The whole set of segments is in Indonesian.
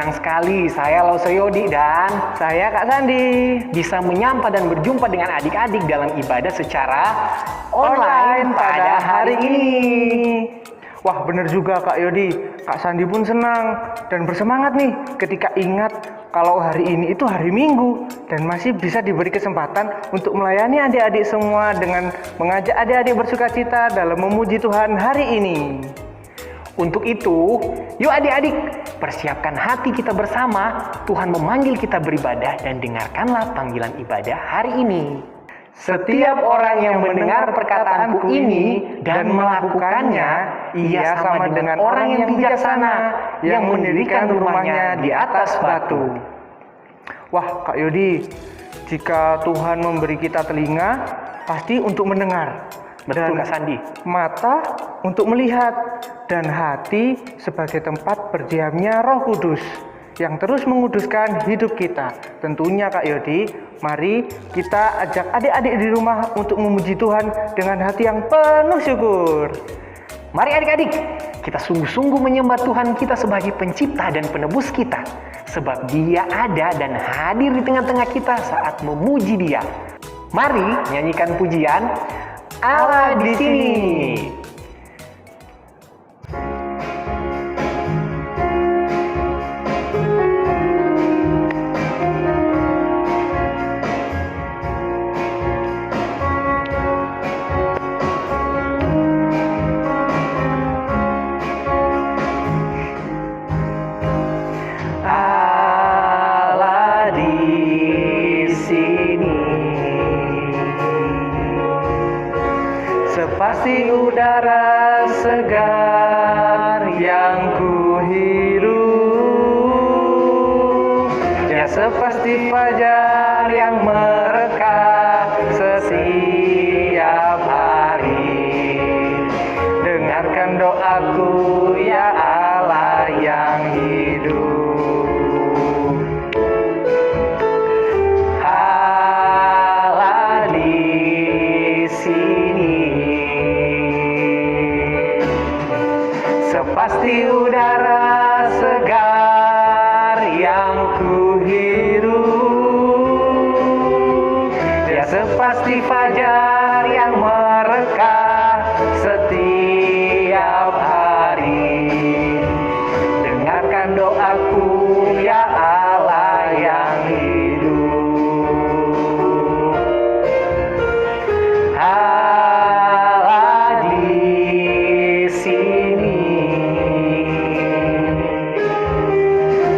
Senang sekali saya Lause Yodi dan Saya Kak Sandi. bisa menyapa dan berjumpa dengan adik-adik dalam ibadah secara Online pada hari ini. Wah, bener juga Kak Yodi. Kak Sandi pun senang dan bersemangat nih ketika ingat kalau hari ini itu hari Minggu dan masih bisa diberi kesempatan untuk melayani adik-adik semua dengan mengajak adik-adik bersukacita dalam memuji Tuhan hari ini. Untuk itu, yuk adik-adik, persiapkan hati kita bersama. Tuhan memanggil kita beribadah dan dengarkanlah panggilan ibadah hari ini. Setiap orang yang mendengar perkataanku ini dan melakukannya, ia sama dengan orang yang bijaksana yang mendirikan rumahnya di atas batu. Wah, Kak Yodi, jika Tuhan memberi kita telinga, pasti untuk mendengar. Betul, Dan Kak Sandi. mata untuk melihat, dan hati sebagai tempat berdiamnya Roh Kudus yang terus menguduskan hidup kita. Tentunya Kak Yodi, mari kita ajak adik-adik di rumah untuk memuji Tuhan dengan hati yang penuh syukur. Mari adik-adik, kita sungguh-sungguh menyembah Tuhan kita sebagai pencipta dan penebus kita. Sebab Dia ada dan hadir di tengah-tengah kita saat memuji Dia. Mari nyanyikan pujian Allah di sini. Allah di sini, sepasti udara segar yang kuhirup, ya sepasti fajar yang mereka setiap hari. Dengarkan doaku ya Allah yang hidup. Allah di sini, sepasti udara segar yang kuhirup, ya sepasti fajar yang mereka setiap hari. Dengarkan doaku ya Allah yang hidup. Allah di sini,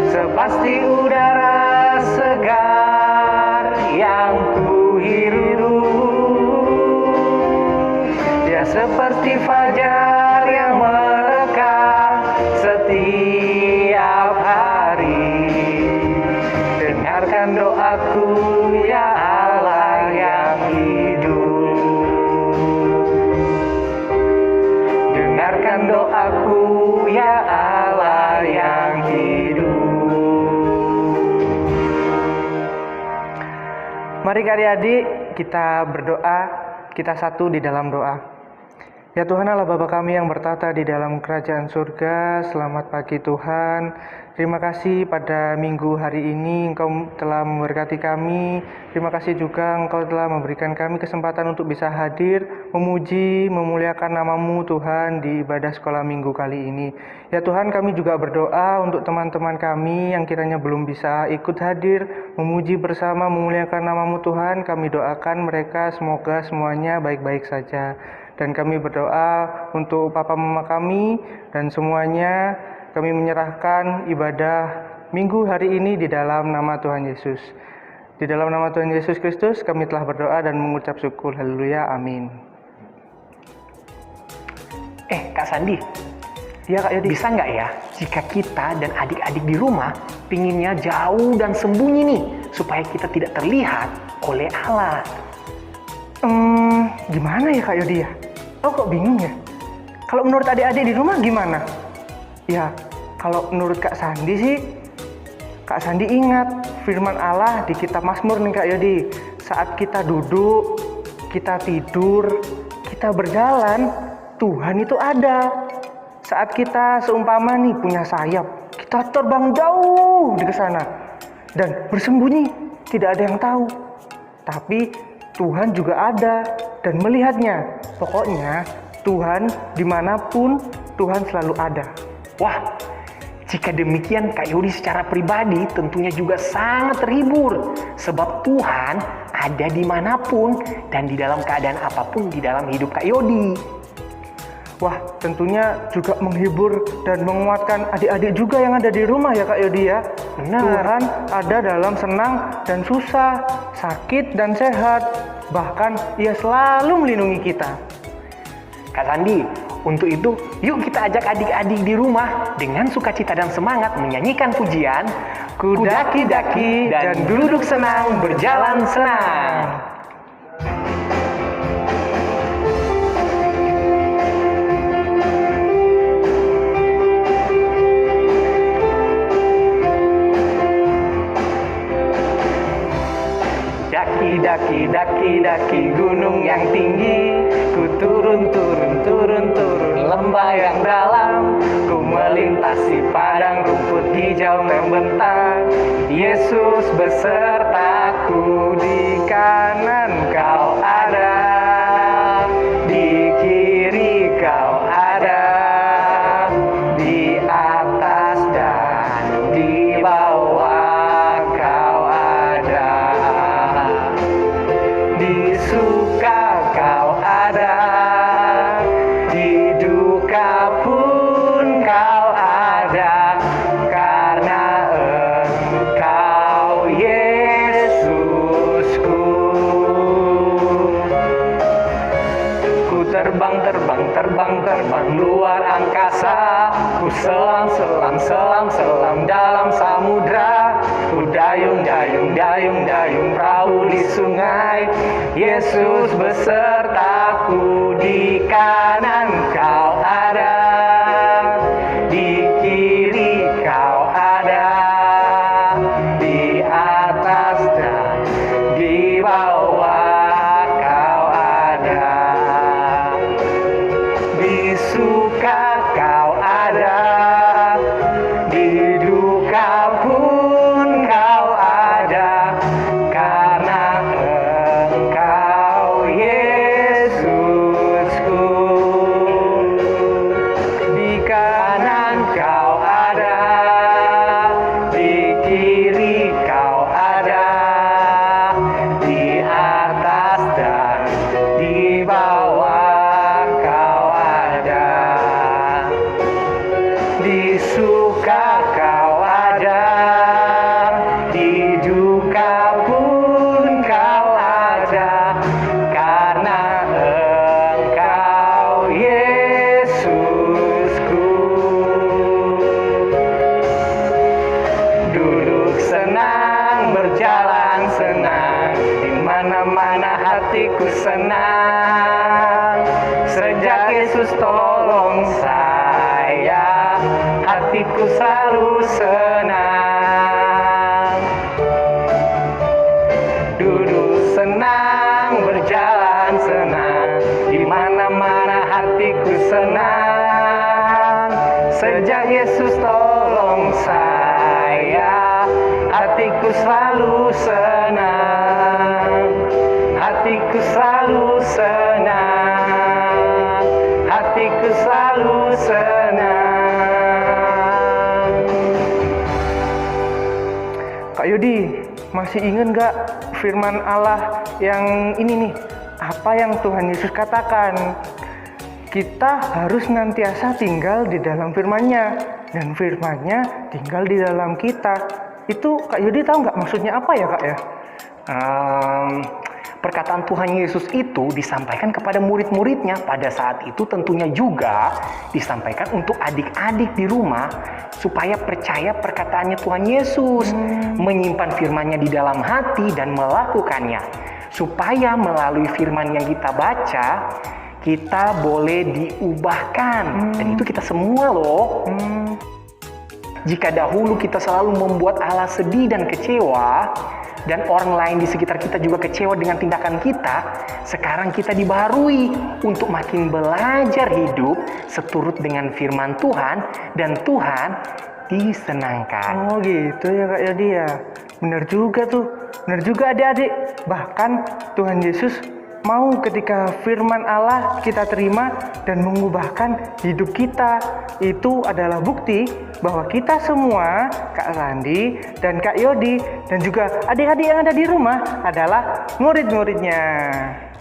sepasti udara segar yang kuhirup, dia seperti fajar yang mereka setiap hari. Dengarkan doaku ya Allah yang hidup. Dengarkan doaku ya Allah yang hidup. Mari adik-adik kita berdoa, kita satu di dalam doa. Ya Tuhan Allah Bapa kami yang bertata di dalam kerajaan surga, selamat pagi Tuhan. Terima kasih pada minggu hari ini Engkau telah memberkati kami. Terima kasih juga Engkau telah memberikan kami kesempatan untuk bisa hadir, memuji, memuliakan nama-Mu Tuhan di ibadah sekolah minggu kali ini. Ya Tuhan, kami juga berdoa untuk teman-teman kami yang kiranya belum bisa ikut hadir, memuji bersama, memuliakan nama-Mu Tuhan. Kami doakan mereka semoga semuanya baik-baik saja. Dan kami berdoa untuk papa mama kami dan semuanya, kami menyerahkan ibadah minggu hari ini di dalam nama Tuhan Yesus. Di dalam nama Tuhan Yesus Kristus kami telah berdoa dan mengucap syukur. Haleluya, amin. Kak Sandi, Ya Kak Yodi. bisa nggak ya jika kita dan adik-adik di rumah pinginnya jauh dan sembunyi nih supaya kita tidak terlihat oleh Allah? Gimana ya Kak Yodi ya? Oh kok bingung ya? Kalau menurut adik-adik di rumah gimana? Ya, kalau menurut Kak Sandi sih, Kak Sandi ingat firman Allah di kitab Mazmur nih Kak Yodi. Saat kita duduk, kita tidur, kita berjalan, Tuhan itu ada. Saat kita seumpama nih punya sayap, kita terbang jauh jauh di sana dan bersembunyi, tidak ada yang tahu. Tapi Tuhan juga ada dan melihatnya. Pokoknya Tuhan dimanapun, Tuhan selalu ada. Wah, jika demikian Kak Yodi secara pribadi tentunya juga sangat terhibur. Sebab Tuhan ada dimanapun dan di dalam keadaan apapun di dalam hidup Kak Yodi. Wah, tentunya juga menghibur dan menguatkan adik-adik juga yang ada di rumah ya Kak Yodi ya. Benar. Tuhan ada dalam senang dan susah, sakit dan sehat. Bahkan Ia selalu melindungi kita. Kak Sandi, untuk itu yuk kita ajak adik-adik di rumah dengan sukacita dan semangat menyanyikan pujian Kudaki-daki dan duduk senang berjalan senang. Daki gunung yang tinggi, ku turun lembah yang dalam, ku melintasi padang rumput hijau membentang. Yesus besertaku, di kanan Kau ada, di kiri Kau ada, di atas dan di bawah Kau ada. Di suka Kau ada, di duka pun Kau ada, karena Engkau Yesusku. Ku terbang luar angkasa, ku selam dalam samudra, ku dayung perahu di sungai. Yesus besertaku, di kanan Kau ada, di kiri Kau ada, di atas dan di bawah Kau ada. Di suka Kau ada, di duka pun Kau ada, karena Engkau Yesusku. Di kanan Kau ada, di kiri Kau ada, di atas dan di bawah Kau ada. Di suka Kau ada, di duka pun Kau ada, karena Engkau Yesusku. Duduk senang, berjalan senang, di mana-mana hatiku senang. Sejak Yesus tolong saya, hatiku selalu senang. Duduk senang, berjalan senang, di mana-mana hatiku senang. Sejak Yesus tolong saya, hatiku selalu senang. Hatiku selalu senang, hatiku selalu senang. Kak Yodi, masih ingat gak firman Allah yang ini nih? Apa yang Tuhan Yesus katakan? Kita harus senantiasa tinggal di dalam firman-Nya, dan firman-Nya tinggal di dalam kita. Itu Kak Yodi tahu nggak maksudnya apa ya Kak ya? Perkataan Tuhan Yesus itu disampaikan kepada murid-muridnya. Pada saat itu tentunya juga disampaikan untuk adik-adik di rumah supaya percaya perkataannya Tuhan Yesus, menyimpan firman-Nya di dalam hati dan melakukannya, supaya melalui firman yang kita baca kita boleh diubahkan. Dan itu kita semua loh. Jika dahulu kita selalu membuat Allah sedih dan kecewa, dan orang lain di sekitar kita juga kecewa dengan tindakan kita, sekarang kita dibaharui untuk makin belajar hidup seturut dengan firman Tuhan, dan Tuhan disenangkan. Oh gitu ya Kak Yodi ya. Benar juga tuh. Benar juga adik-adik. Bahkan Tuhan Yesus mau ketika firman Allah kita terima dan mengubahkan hidup kita. Itu adalah bukti bahwa kita semua, Kak Randi dan Kak Yodi dan juga adik-adik yang ada di rumah adalah murid-muridnya.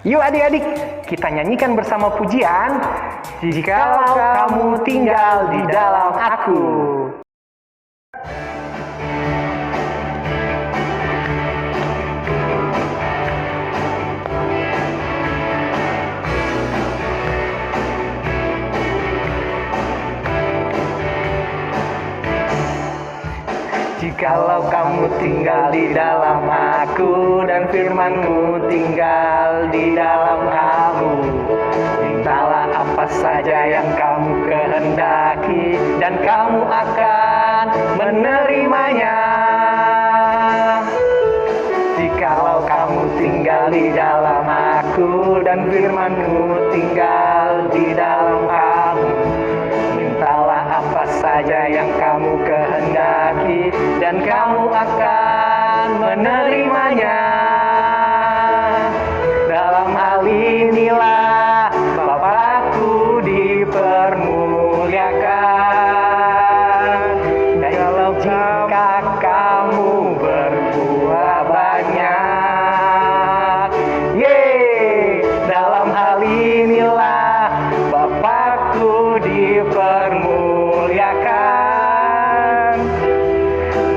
Yuk adik-adik, kita nyanyikan bersama pujian Jikalau kamu tinggal di dalam aku. Jikalau kamu tinggal di dalam aku dan firman-Mu tinggal di dalam kamu, mintalah apa saja yang kamu kehendaki dan kamu akan menerimanya. Jikalau kamu tinggal di dalam aku dan firman-Mu tinggal di dalam kamu, mintalah apa saja yang kamu kehendaki dan kamu akan menerimanya. Dalam hal inilah Bapakku dipermuliakan. Dan jika kamu berbuah banyak, dalam hal inilah Bapakku dipermuliakan.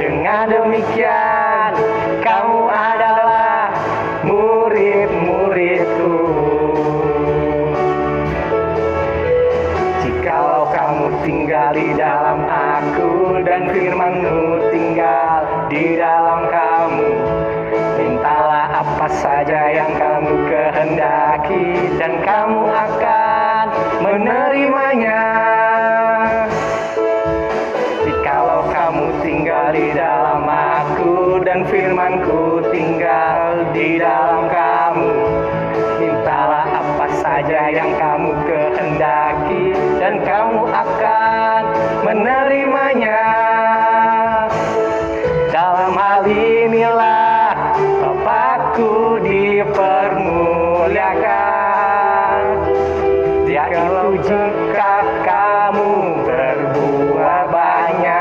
Dengan demikian kamu adalah murid-muridku. Jikalau kamu tinggal di dalam aku dan firman-Mu tinggal di dalam kamu, mintalah apa saja yang kamu kehendaki dan kamu akan menerimanya. Jikalau kamu tinggal di dalam aku dan firman-Ku tinggal di dalam kamu, mintalah apa saja yang kamu kehendaki dan kamu akan menerimanya. Dalam hal inilah Bapakku dipermuliakan, yaitu jika kamu berbuah banyak.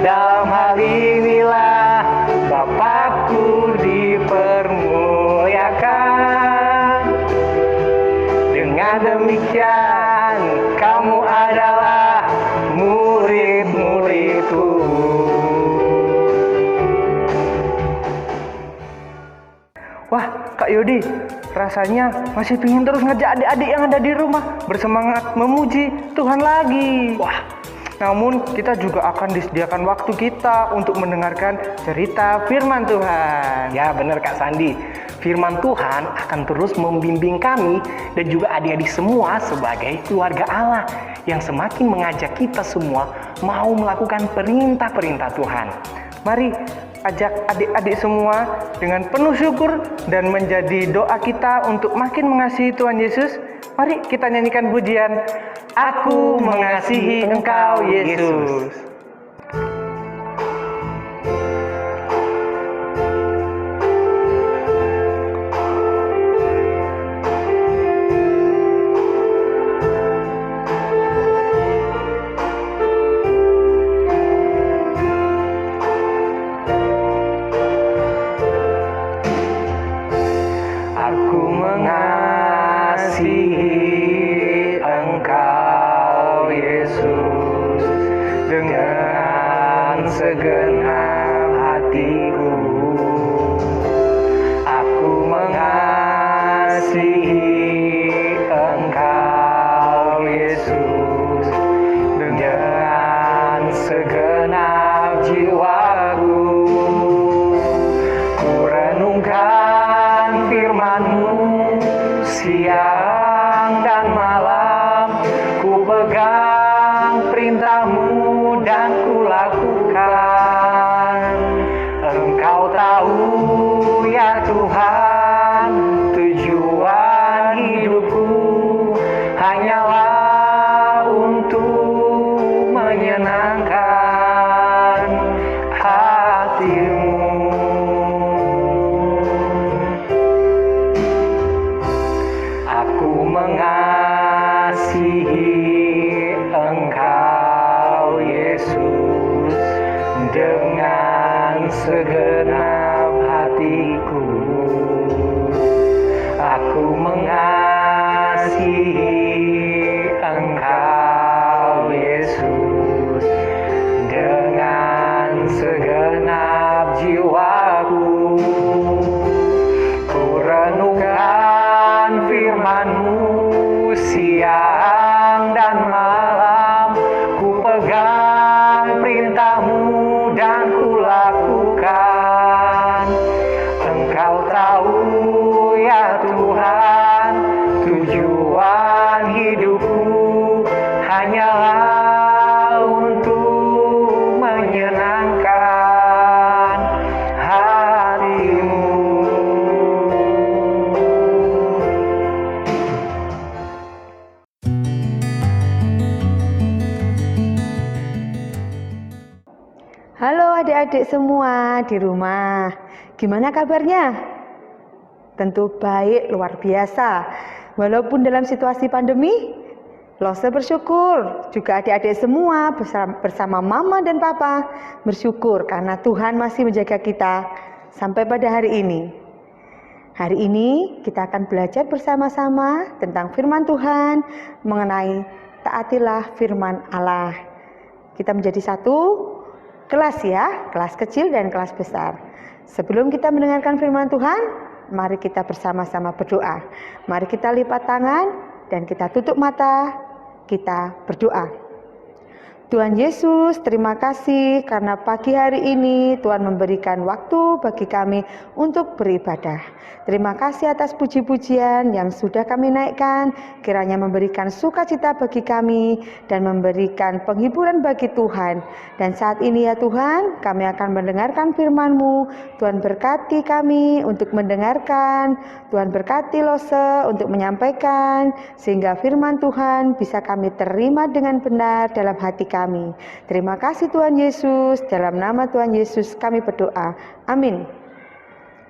Dalam hal inilah Bapakku dipermuliakan. Dengan demikian kamu adalah murid-muridku. Wah, Kak Yodi, rasanya masih pingin terus ngajak adik-adik yang ada di rumah bersemangat memuji Tuhan lagi. Wah, namun kita juga akan disediakan waktu kita untuk mendengarkan cerita firman Tuhan. ya benar Kak Sandi. Firman Tuhan akan terus membimbing kami dan juga adik-adik semua sebagai keluarga Allah yang semakin mengajak kita semua mau melakukan perintah-perintah Tuhan. Mari ajak adik-adik semua dengan penuh syukur dan menjadi doa kita untuk makin mengasihi Tuhan Yesus. Mari kita nyanyikan pujian Aku Mengasihi Engkau Yesus. Aku mengasihi Engkau Yesus dengan segenap hatiku. Aku mengasihi Engkau Yesus dengan segenap jiwaku. Ku renungkan firman-Mu siang dan malam, ku pegang perintah-Mu dan ku lakukan. Engkau tahu ya Tuhan, tujuan hidupku hanyalah untuk mengasihi Engkau Yesus dengan segenap hatiku. Aku mengasihi Engkau Yesus dengan segenap jiwaku. Ku renungkan firman-Mu siang dan malam, ku pegang perintah-Mu dan ku lakukan. Engkau tahu ya Tuhan, tujuan hidupku hanyalah untuk menyenangkan hati-Mu. Halo adik-adik semua di rumah, gimana kabarnya? Tentu baik, luar biasa. Walaupun dalam situasi pandemi, Lose bersyukur. Juga adik-adik semua bersama mama dan papa bersyukur karena Tuhan masih menjaga kita sampai pada hari ini. Hari ini kita akan belajar bersama-sama tentang firman Tuhan mengenai taatilah firman Allah. Kita menjadi satu kelas ya, kelas kecil dan kelas besar. Sebelum kita mendengarkan firman Tuhan, mari kita bersama-sama berdoa. Mari kita lipat tangan dan kita tutup mata, kita berdoa. Tuhan Yesus, terima kasih karena pagi hari ini Tuhan memberikan waktu bagi kami untuk beribadah. Terima kasih atas puji-pujian yang sudah kami naikkan, kiranya memberikan sukacita bagi kami dan memberikan penghiburan bagi Tuhan. Dan saat ini ya Tuhan, kami akan mendengarkan firman-Mu. Tuhan berkati kami untuk mendengarkan, Tuhan berkati Lose untuk menyampaikan, sehingga firman Tuhan bisa kami terima dengan benar dalam hati kami. Terima kasih Tuhan Yesus, dalam nama Tuhan Yesus kami berdoa. Amin.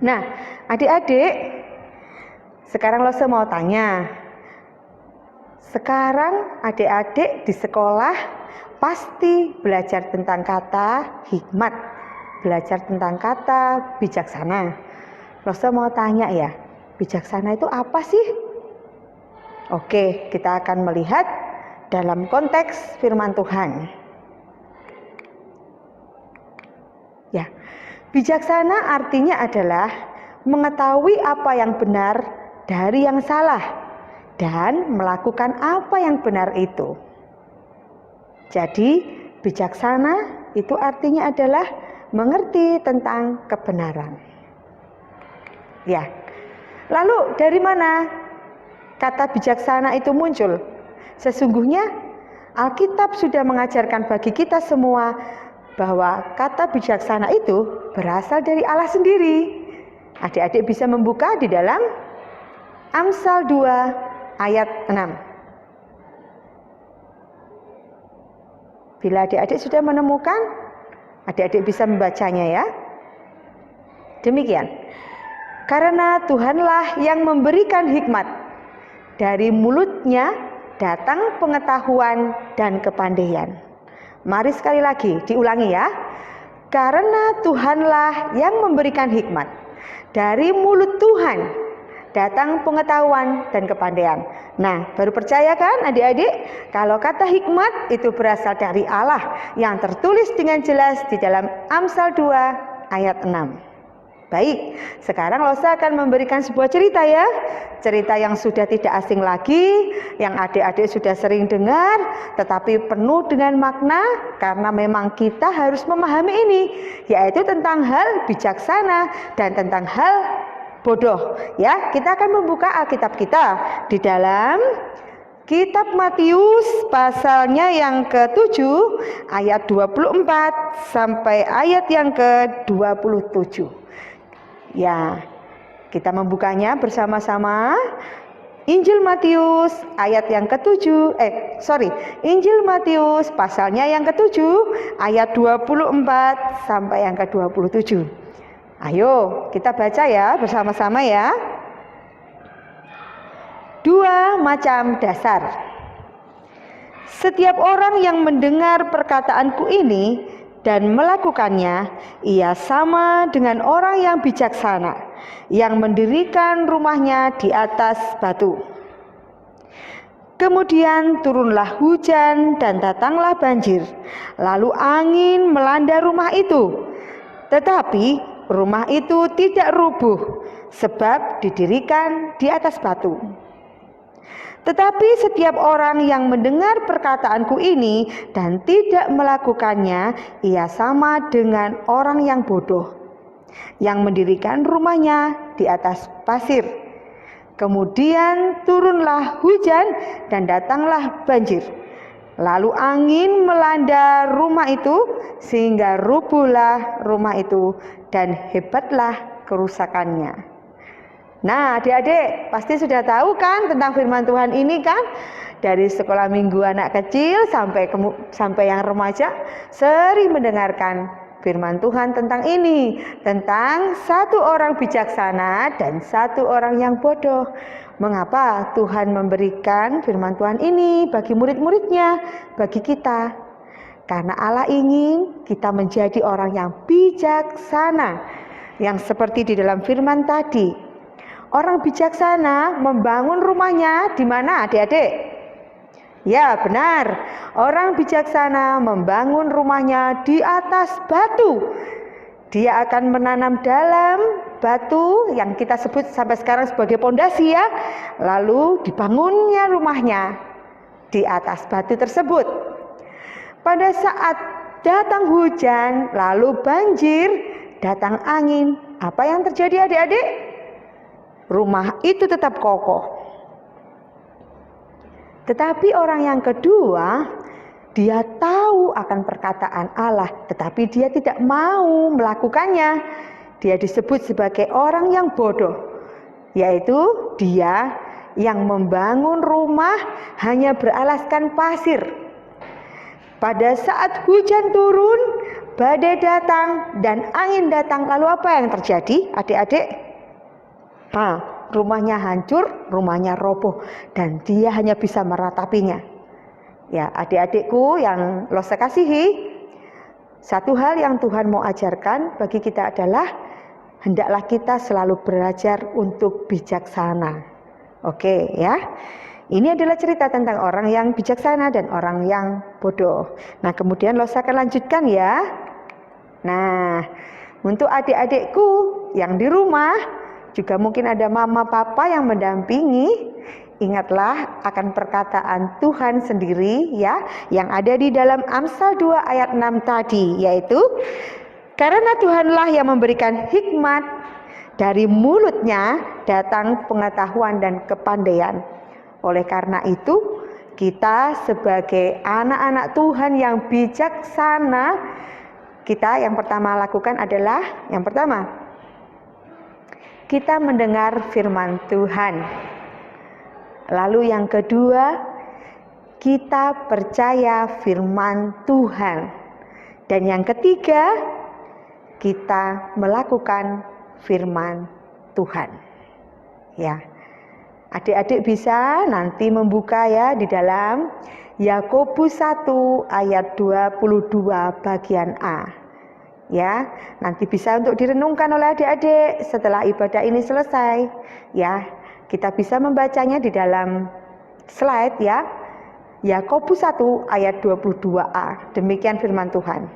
Nah, adik-adik, sekarang Lose mau tanya. Sekarang adik-adik di sekolah pasti belajar tentang kata hikmat, belajar tentang kata bijaksana. Lose mau tanya ya, bijaksana itu apa sih? Oke, kita akan melihat dalam konteks firman Tuhan. Ya, bijaksana artinya adalah mengetahui apa yang benar dari yang salah dan melakukan apa yang benar itu. Jadi, bijaksana itu artinya adalah mengerti tentang kebenaran. Ya. Lalu dari mana kata bijaksana itu muncul? Sesungguhnya Alkitab sudah mengajarkan bagi kita semua bahwa kata bijaksana itu berasal dari Allah sendiri. Adik-adik bisa membuka di dalam Amsal 2 ayat 6. Bila adik-adik sudah menemukan, adik-adik bisa membacanya ya. Demikian. Karena Tuhanlah yang memberikan hikmat, dari mulutnya datang pengetahuan dan kepandaian. Mari sekali lagi diulangi ya. Karena Tuhanlah yang memberikan hikmat, dari mulut Tuhan datang pengetahuan dan kepandaian. Nah, baru percaya kan adik-adik kalau kata hikmat itu berasal dari Allah yang tertulis dengan jelas di dalam Amsal 2 ayat 6. Baik, sekarang Lose akan memberikan sebuah cerita ya. Cerita yang sudah tidak asing lagi, yang adik-adik sudah sering dengar, tetapi penuh dengan makna karena memang kita harus memahami ini, yaitu tentang hal bijaksana dan tentang hal bodoh. Ya, kita akan membuka Alkitab kita di dalam Kitab Matius pasalnya yang ke-7 ayat 24 sampai ayat yang ke-27. Ya, kita membukanya bersama-sama. Injil Matius ayat yang ke-7, Injil Matius pasalnya yang ke-7 ayat 24 sampai yang ke-27. Ayo, kita baca ya bersama-sama ya. Dua macam dasar. Setiap orang yang mendengar perkataanku ini dan melakukannya, ia sama dengan orang yang bijaksana, yang mendirikan rumahnya di atas batu. Kemudian turunlah hujan dan datanglah banjir, lalu angin melanda rumah itu. Tetapi rumah itu tidak rubuh, sebab didirikan di atas batu. Tetapi setiap orang yang mendengar perkataanku ini dan tidak melakukannya, ia sama dengan orang yang bodoh, yang mendirikan rumahnya di atas pasir. Kemudian turunlah hujan dan datanglah banjir. Lalu angin melanda rumah itu sehingga rubuhlah rumah itu dan hebatlah kerusakannya. Nah, adik-adik pasti sudah tahu kan tentang firman Tuhan ini kan? Dari sekolah minggu anak kecil sampai yang remaja sering mendengarkan firman Tuhan tentang ini, tentang satu orang bijaksana dan satu orang yang bodoh. Mengapa Tuhan memberikan firman Tuhan ini bagi murid-muridnya, bagi kita? Karena Allah ingin kita menjadi orang yang bijaksana, yang seperti di dalam firman tadi. Orang bijaksana membangun rumahnya di mana, adik-adik? Ya, benar. Orang bijaksana membangun rumahnya di atas batu. Dia akan menanam dalam batu yang kita sebut sampai sekarang sebagai pondasi ya. Lalu dibangunnya rumahnya di atas batu tersebut. Pada saat datang hujan, lalu banjir, datang angin, apa yang terjadi adik-adik? Rumah itu tetap kokoh. Tetapi orang yang kedua, dia tahu akan perkataan Allah, tetapi dia tidak mau melakukannya. Dia disebut sebagai orang yang bodoh, yaitu dia yang membangun rumah hanya beralaskan pasir. Pada saat hujan turun, badai datang dan angin datang, lalu apa yang terjadi, adik-adik? Rumahnya hancur, rumahnya roboh, dan dia hanya bisa meratapinya. Ya, adik-adikku yang saya kasihi, satu hal yang Tuhan mau ajarkan bagi kita adalah hendaklah kita selalu belajar untuk bijaksana. Oke ya. Ini adalah cerita tentang orang yang bijaksana dan orang yang bodoh. Nah, kemudian saya akan lanjutkan ya. Nah, untuk adik-adikku yang di rumah, juga mungkin ada mama papa yang mendampingi. Ingatlah akan perkataan Tuhan sendiri ya, yang ada di dalam Amsal 2 ayat 6 tadi, yaitu karena Tuhanlah yang memberikan hikmat, dari mulutnya datang pengetahuan dan kepandaian. Oleh karena itu, kita sebagai anak-anak Tuhan yang bijaksana, kita yang pertama lakukan adalah yang pertama, kita mendengar firman Tuhan. Lalu yang kedua, kita percaya firman Tuhan. Dan yang ketiga, kita melakukan firman Tuhan. Ya. Adik-adik bisa nanti membuka ya di dalam Yakobus 1 ayat 22 bagian A. Ya, nanti bisa untuk direnungkan oleh adik-adik setelah ibadah ini selesai. Ya, kita bisa membacanya di dalam slide ya. Yakobus 1 ayat 22a. Demikian firman Tuhan.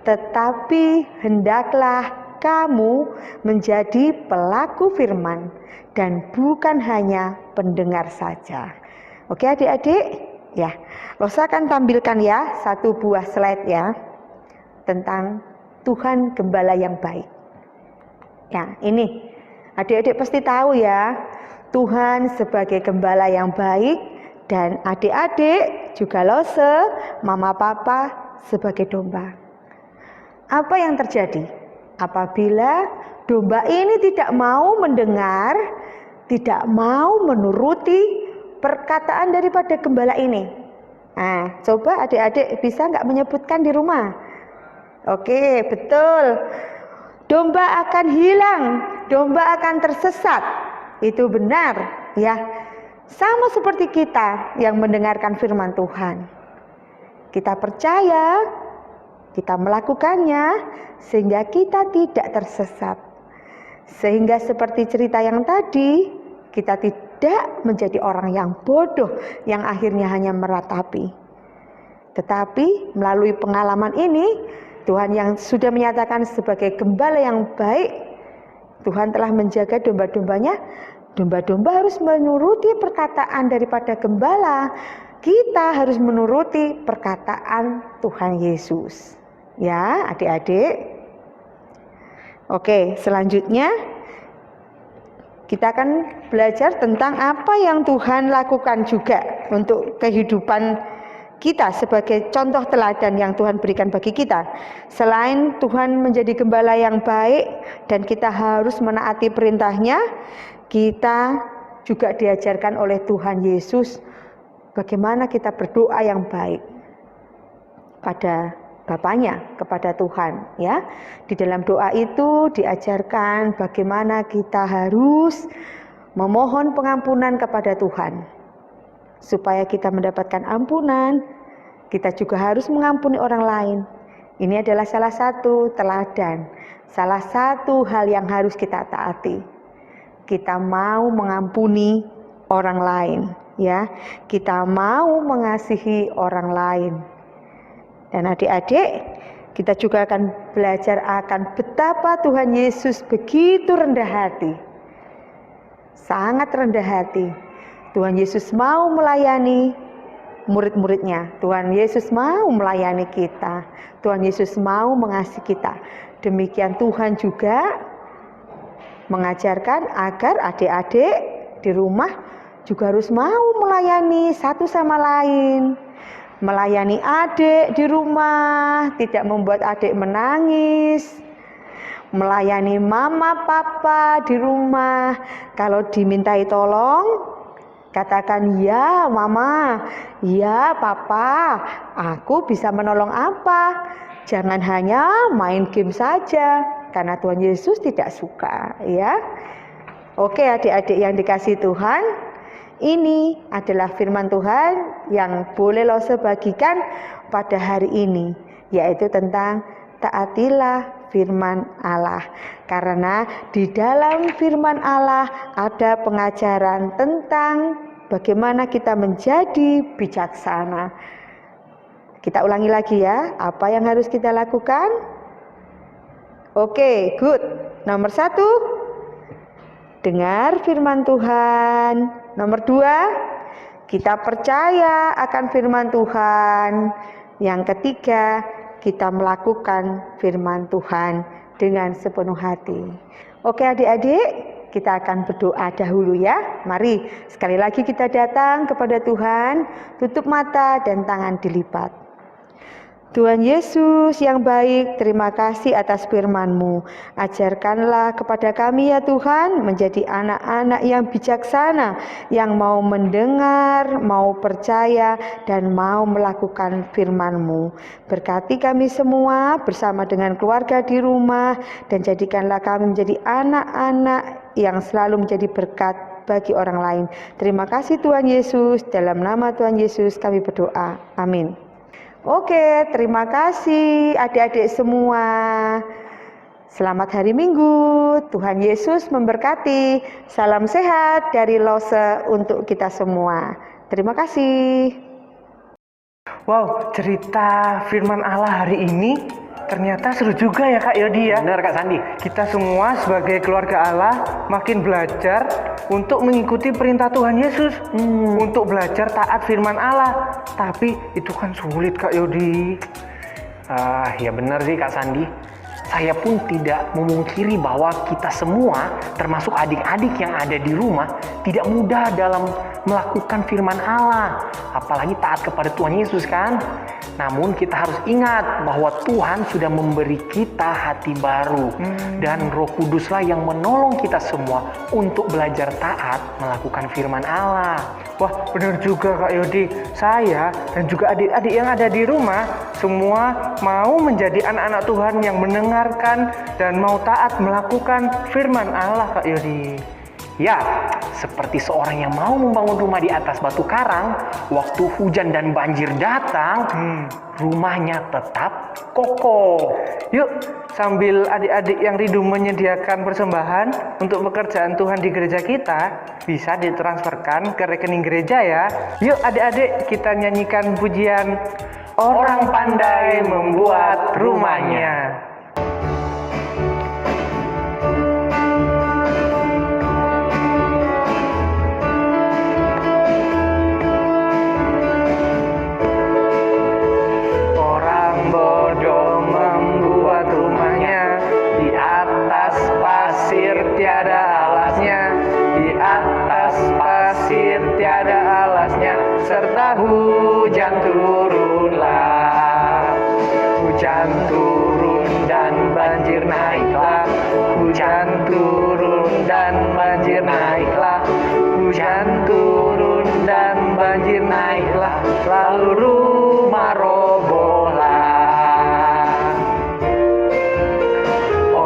Tetapi hendaklah kamu menjadi pelaku firman dan bukan hanya pendengar saja. Oke adik-adik? Ya, saya akan tampilkan ya satu buah slide ya tentang Tuhan gembala yang baik. Ya, ini adik-adik pasti tahu ya, Tuhan sebagai gembala yang baik dan adik-adik juga mama papa sebagai domba. Apa yang terjadi apabila domba ini tidak mau mendengar, tidak mau menuruti perkataan daripada gembala ini? Nah, coba adik-adik bisa nggak menyebutkan di rumah? Oke, betul. Domba akan hilang, domba akan tersesat. Itu benar, ya. sama seperti kita yang mendengarkan firman Tuhan. Kita percaya, kita melakukannya sehingga kita tidak tersesat. Sehingga seperti cerita yang tadi, kita tidak menjadi orang yang bodoh yang akhirnya hanya meratapi. Tetapi melalui pengalaman ini, Tuhan yang sudah menyatakan sebagai gembala yang baik, Tuhan telah menjaga domba-dombanya. Domba-domba harus menuruti perkataan daripada gembala. Kita harus menuruti perkataan Tuhan Yesus. Ya, adik-adik. Oke, selanjutnya kita akan belajar tentang apa yang Tuhan lakukan juga untuk kehidupan kita sebagai contoh teladan yang Tuhan berikan bagi kita. Selain Tuhan menjadi gembala yang baik dan kita harus menaati perintahnya, kita juga diajarkan oleh Tuhan Yesus bagaimana kita berdoa yang baik pada Bapaknya, kepada Tuhan, ya. Di dalam doa itu diajarkan bagaimana kita harus memohon pengampunan kepada Tuhan. Supaya kita mendapatkan ampunan, kita juga harus mengampuni orang lain. Ini adalah salah satu teladan, salah satu hal yang harus kita taati. Kita mau mengampuni orang lain, ya. Kita mau mengasihi orang lain. Dan adik-adik, kita juga akan belajar akan betapa Tuhan Yesus begitu rendah hati. Sangat rendah hati. Tuhan Yesus mau melayani murid-muridnya. Tuhan Yesus mau melayani kita. Tuhan Yesus mau mengasihi kita. Demikian Tuhan juga mengajarkan agar adik-adik di rumah juga harus mau melayani satu sama lain. Melayani adik di rumah, tidak membuat adik menangis. Melayani mama papa di rumah, kalau dimintai tolong, katakan ya mama, ya papa, aku bisa menolong apa. Jangan hanya main game saja, karena Tuhan Yesus tidak suka, ya. Oke adik-adik yang dikasihi Tuhan, ini adalah firman Tuhan yang boleh Lose bagikan pada hari ini, yaitu tentang taatilah firman Allah. Karena di dalam firman Allah ada pengajaran tentang bagaimana kita menjadi bijaksana. Kita ulangi lagi ya, apa yang harus kita lakukan? Oke, good. Nomor 1, dengar firman Tuhan. Nomor 2, kita percaya akan firman Tuhan. Yang ketiga, kita melakukan firman Tuhan dengan sepenuh hati. Oke adik-adik, kita akan berdoa dahulu ya. Mari sekali lagi kita datang kepada Tuhan, tutup mata dan tangan dilipat. Tuhan Yesus yang baik, terima kasih atas firman-Mu. Ajarkanlah kepada kami ya Tuhan, menjadi anak-anak yang bijaksana, yang mau mendengar, mau percaya, dan mau melakukan firman-Mu. Berkati kami semua bersama dengan keluarga di rumah, dan jadikanlah kami menjadi anak-anak yang selalu menjadi berkat bagi orang lain. Terima kasih Tuhan Yesus, dalam nama Tuhan Yesus kami berdoa. Amin. Oke, terima kasih adik-adik semua. Selamat hari Minggu. Tuhan Yesus memberkati. Salam sehat dari Lose untuk kita semua. Terima kasih. Wow, cerita firman Allah hari ini ternyata seru juga ya Kak Yodi ya. Benar Kak Sandi. Kita semua sebagai keluarga Allah makin belajar untuk mengikuti perintah Tuhan Yesus, untuk belajar taat firman Allah. Tapi itu kan sulit Kak Yodi. Ya benar sih Kak Sandi. Saya pun tidak memungkiri bahwa kita semua, termasuk adik-adik yang ada di rumah, tidak mudah dalam melakukan firman Allah, apalagi taat kepada Tuhan Yesus kan. Namun kita harus ingat bahwa Tuhan sudah memberi kita hati baru, dan Roh Kuduslah yang menolong kita semua untuk belajar taat melakukan firman Allah. Wah, benar juga Kak Yodi. Saya dan juga adik-adik yang ada di rumah semua mau menjadi anak-anak Tuhan yang mendengarkan dan mau taat melakukan firman Allah Kak Yodi. Ya, seperti seorang yang mau membangun rumah di atas batu karang, waktu hujan dan banjir datang, rumahnya tetap kokoh. Yuk, sambil adik-adik yang rindu menyediakan persembahan untuk pekerjaan Tuhan di gereja kita, bisa ditransferkan ke rekening gereja ya. Yuk adik-adik, kita nyanyikan pujian Orang Pandai Membuat Rumahnya. Tiada alasnya, di atas pasir tiada alasnya, serta hujan turunlah. Hujan turun dan banjir naiklah, hujan turun dan banjir naiklah, hujan turun dan banjir naiklah, lalu rumah robohlah.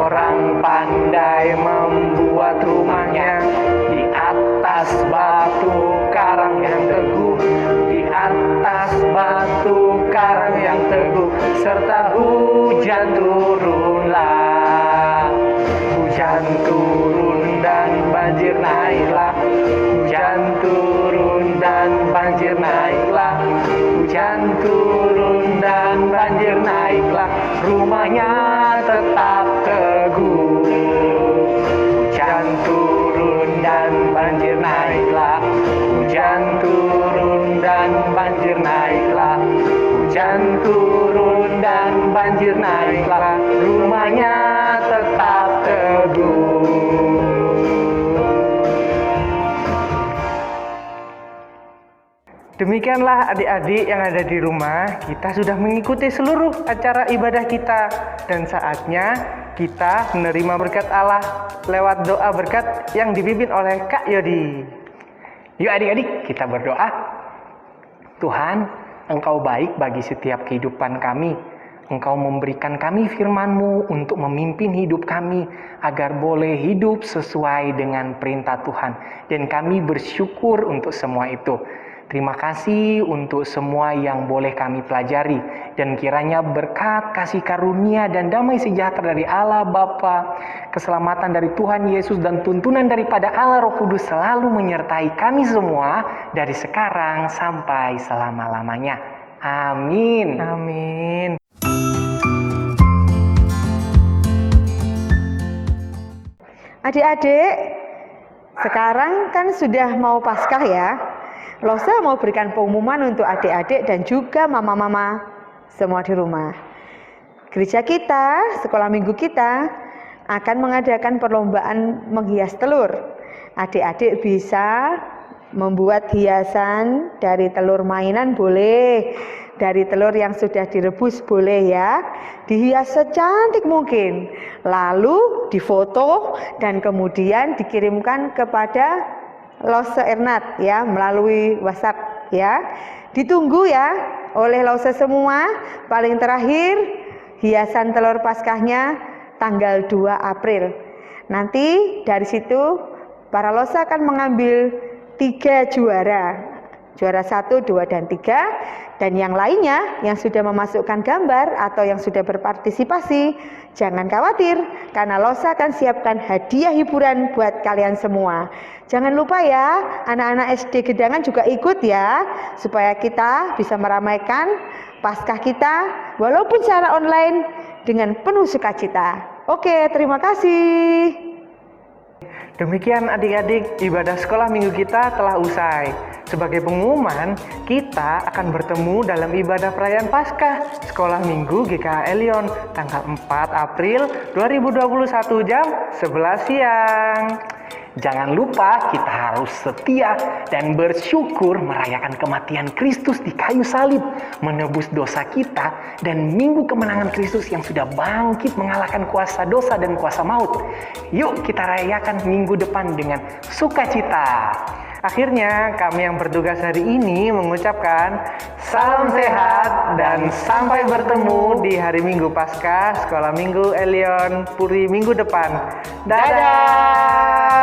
Orang pandai membuat rumahnya di atas batu karang yang teguh, di atas batu karang yang teguh, serta hujan turunlah. Hujan turun dan banjir naiklah, hujan turun dan banjir naiklah, hujan turun dan banjir naiklah, rumahnya tetap teguh. Hujan turun dan banjir naiklah, hujan turun dan banjir naiklah, hujan turun dan banjir naiklah, rumahnya tetap teguh. Demikianlah adik-adik yang ada di rumah, kita sudah mengikuti seluruh acara ibadah kita dan saatnya kita menerima berkat Allah lewat doa berkat yang dipimpin oleh Kak Yodi. Yuk adik-adik, kita berdoa. Tuhan, Engkau baik bagi setiap kehidupan kami. Engkau memberikan kami firman-Mu untuk memimpin hidup kami agar boleh hidup sesuai dengan perintah Tuhan. Dan kami bersyukur untuk semua itu. Terima kasih untuk semua yang boleh kami pelajari. Dan kiranya berkat, kasih karunia, dan damai sejahtera dari Allah Bapa, keselamatan dari Tuhan Yesus, dan tuntunan daripada Allah Roh Kudus selalu menyertai kami semua dari sekarang sampai selama-lamanya. Amin. Amin. Adik-adik, sekarang kan sudah mau Paskah ya. Losa mau berikan pengumuman untuk adik-adik dan juga mama-mama semua di rumah. Gereja kita, sekolah minggu kita akan mengadakan perlombaan menghias telur. Adik-adik bisa membuat hiasan dari telur mainan boleh, dari telur yang sudah direbus boleh ya. Dihias secantik mungkin. Lalu difoto dan kemudian dikirimkan kepada Lose Ernat ya melalui WhatsApp ya. Ditunggu ya oleh Lose semua. Paling terakhir hiasan telur Paskahnya tanggal 2 April. Nanti dari situ para Lose akan mengambil 3 juara. Juara 1, 2, dan 3. Dan yang lainnya yang sudah memasukkan gambar atau yang sudah berpartisipasi, jangan khawatir karena Losa akan siapkan hadiah hiburan buat kalian semua. Jangan lupa ya, anak-anak SD Gedangan juga ikut ya, supaya kita bisa meramaikan Paskah kita walaupun secara online dengan penuh sukacita. Oke, terima kasih. Demikian adik-adik, ibadah sekolah minggu kita telah usai. Sebagai pengumuman, kita akan bertemu dalam ibadah perayaan Paskah Sekolah Minggu GKH Elion tanggal 4 April 2021 jam 11 siang. Jangan lupa kita harus setia dan bersyukur merayakan kematian Kristus di kayu salib, menebus dosa kita, dan minggu kemenangan Kristus yang sudah bangkit mengalahkan kuasa dosa dan kuasa maut. Yuk kita rayakan minggu depan dengan sukacita. Akhirnya kami yang bertugas hari ini mengucapkan salam sehat dan sampai bertemu di hari Minggu Paskah Sekolah Minggu Elion Puri minggu depan. Dadah!